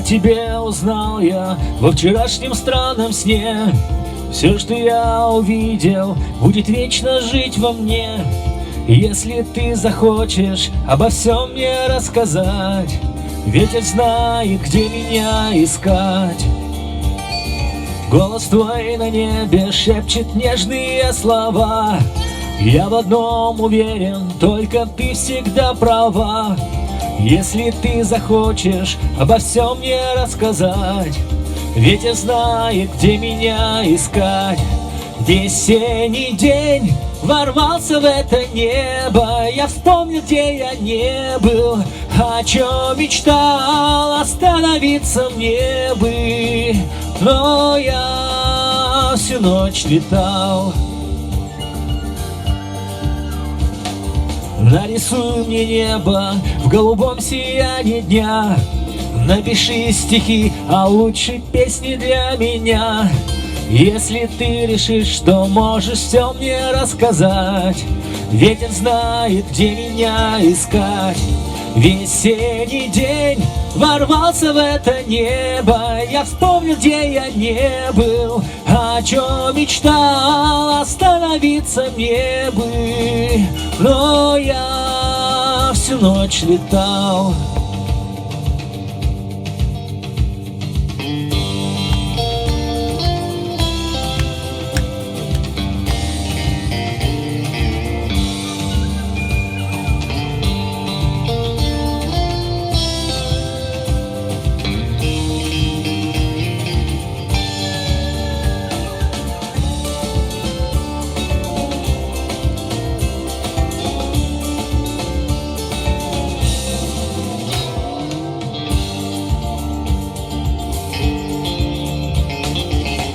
тебе узнал я во вчерашнем странном сне. Все, что я увидел, будет вечно жить во мне. Если ты захочешь обо всем мне рассказать, ветер знает, где меня искать. Голос твой на небе шепчет нежные слова. Я в одном уверен, только ты всегда права. Если ты захочешь обо всем мне рассказать, ветер знает, где меня искать. Весенний день ворвался в это небо. Я вспомнил, где я не был, о чем мечтал, остановиться мне бы. Но я всю ночь летал. Нарисуй мне небо в голубом сиянии дня. Напиши стихи, а лучше песни для меня. Если ты решишь, что можешь все мне рассказать, ветер знает, где меня искать. Весенний день ворвался в это небо. Я вспомнил, где я не был, о чем мечтал, остановиться мне бы. Но я всю ночь летал.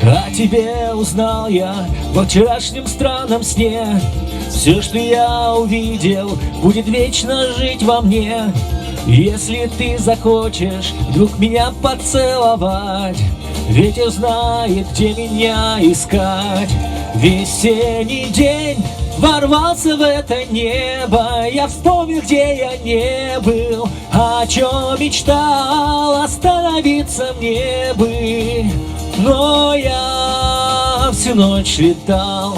О тебе узнал я во вчерашнем странном сне. Все, что я увидел, будет вечно жить во мне. Если ты захочешь вдруг меня поцеловать, ветер знает, где меня искать. Весенний день ворвался в это небо. Я вспомнил, где я не был, о чем мечтал, остановиться мне бы. Но я всю ночь летал.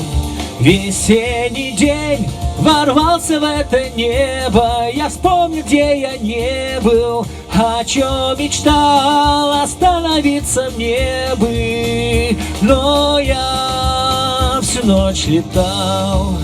Весенний день ворвался в это небо. Я вспомнил, где я не был, о чем мечтал, остановиться мне бы. Но я всю ночь летал.